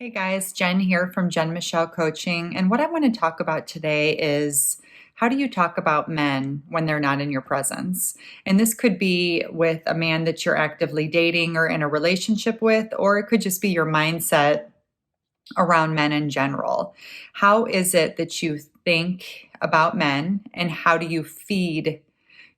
Hey guys, Jen here from Jen Michelle Coaching. And what I want to talk about today is how do you talk about men when they're not in your presence? And this could be with a man that you're actively dating or in a relationship with, or it could just be your mindset around men in general. How is it that you think about men, and how do you feed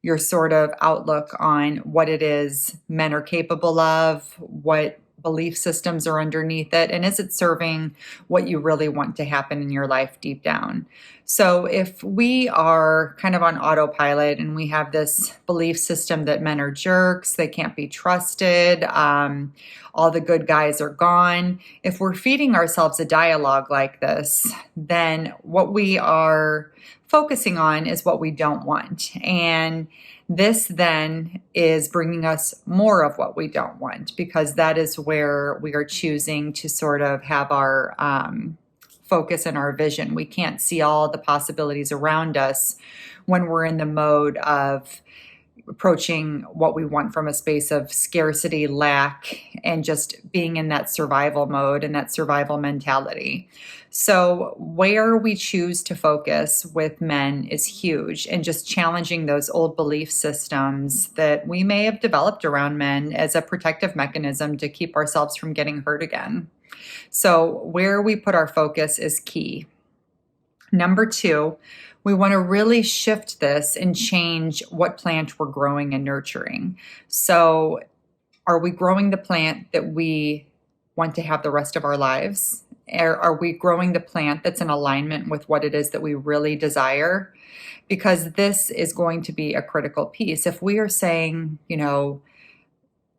your sort of outlook on what it is men are capable of, what belief systems are underneath it, and is it serving what you really want to happen in your life deep down? So, if we are kind of on autopilot and we have this belief system that men are jerks, they can't be trusted, all the good guys are gone, if we're feeding ourselves a dialogue like this, then what we are focusing on is what we don't want. And this then is bringing us more of what we don't want, because that is where we are choosing to sort of have our focus and our vision. We can't see all the possibilities around us when we're in the mode of approaching what we want from a space of scarcity, lack, and just being in that survival mode and that survival mentality. So, where we choose to focus with men is huge, and just challenging those old belief systems that we may have developed around men as a protective mechanism to keep ourselves from getting hurt again. So, where we put our focus is key. Number two, we want to really shift this and change what plant we're growing and nurturing. So, are we growing the plant that we want to have the rest of our lives? Or are we growing the plant that's in alignment with what it is that we really desire? Because this is going to be a critical piece. If we are saying,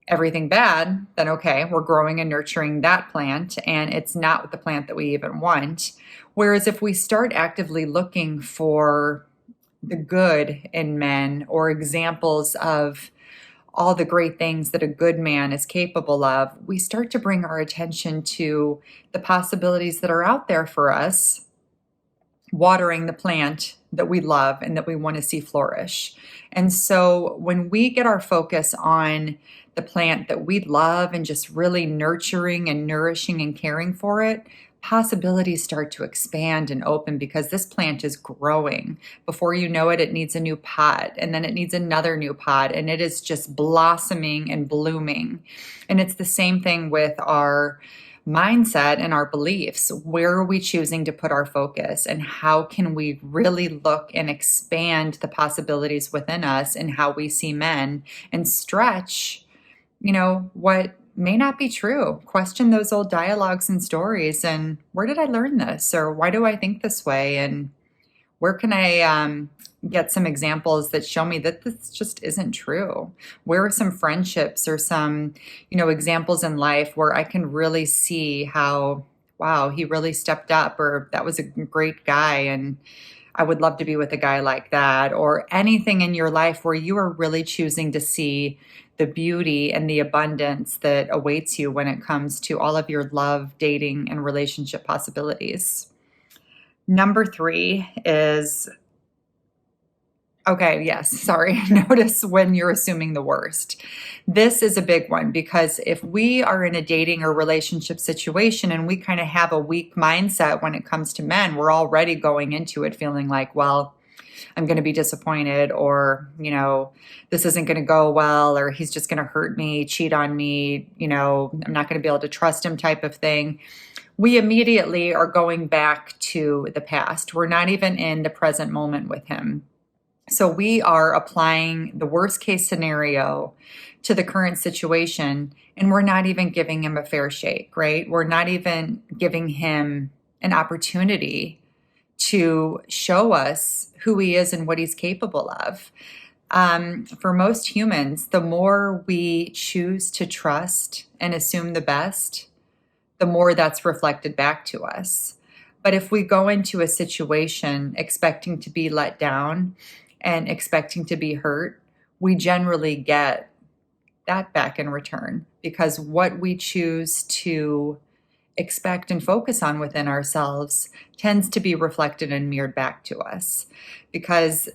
everything bad, then okay, we're growing and nurturing that plant, and it's not the plant that we even want. Whereas if we start actively looking for the good in men, or examples of all the great things that a good man is capable of, we start to bring our attention to the possibilities that are out there for us, watering the plant that we love and that we want to see flourish. And so when we get our focus on the plant that we love and just really nurturing and nourishing and caring for it, possibilities start to expand and open, because this plant is growing. Before you know it, it needs a new pot, and then it needs another new pot, and it is just blossoming and blooming. And it's the same thing with our mindset and our beliefs. Where are we choosing to put our focus, and how can we really look and expand the possibilities within us and how we see men, and stretch what may not be true? Question those old dialogues and stories, and where did I learn this, or why do I think this way, and where can I get some examples that show me that this just isn't true? Where are some friendships or some examples in life where I can really see how, wow, he really stepped up, or that was a great guy and I would love to be with a guy like that? Or anything in your life where you are really choosing to see the beauty and the abundance that awaits you when it comes to all of your love, dating, and relationship possibilities. Number three is, okay, yes, sorry. Notice when you're assuming the worst. This is a big one, because if we are in a dating or relationship situation and we kind of have a weak mindset when it comes to men, we're already going into it feeling like, well, I'm going to be disappointed, or, this isn't going to go well, or he's just going to hurt me, cheat on me, I'm not going to be able to trust him type of thing. We immediately are going back to the past. We're not even in the present moment with him. So we are applying the worst case scenario to the current situation, and we're not even giving him a fair shake, right? We're not even giving him an opportunity to show us who he is and what he's capable of. For most humans, the more we choose to trust and assume the best, the more that's reflected back to us. But if we go into a situation expecting to be let down and expecting to be hurt, we generally get that back in return, because what we choose to expect and focus on within ourselves tends to be reflected and mirrored back to us. Because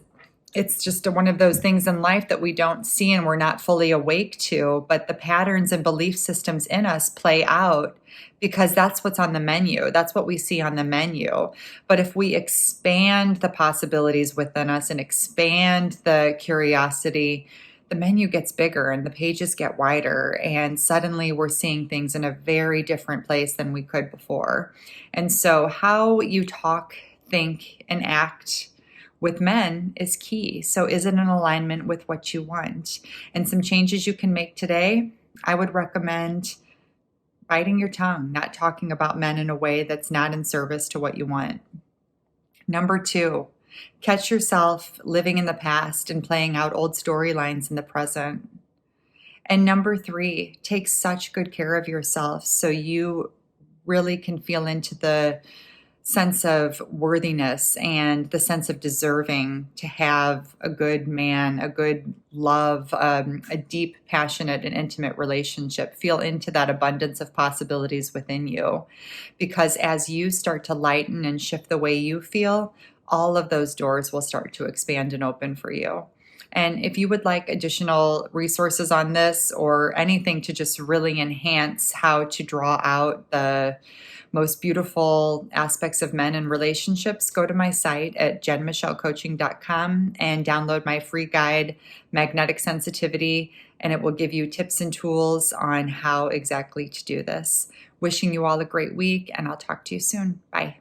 it's just one of those things in life that we don't see and we're not fully awake to, but the patterns and belief systems in us play out because that's what's on the menu. That's what we see on the menu. But if we expand the possibilities within us and expand the curiosity, the menu gets bigger and the pages get wider, and suddenly we're seeing things in a very different place than we could before. And so, how you talk, think, and act with men is key. So, is it in alignment with what you want? And some changes you can make today, I would recommend biting your tongue, not talking about men in a way that's not in service to what you want. Number two, catch yourself living in the past and playing out old storylines in the present. And number three, take such good care of yourself so you really can feel into the sense of worthiness and the sense of deserving to have a good man, a good love, a deep, passionate, and intimate relationship. Feel into that abundance of possibilities within you. Because as you start to lighten and shift the way you feel, all of those doors will start to expand and open for you. And if you would like additional resources on this or anything to just really enhance how to draw out the most beautiful aspects of men and relationships, go to my site at jenmichellecoaching.com and download my free guide, Magnetic Sensitivity, and it will give you tips and tools on how exactly to do this. Wishing you all a great week, and I'll talk to you soon. Bye.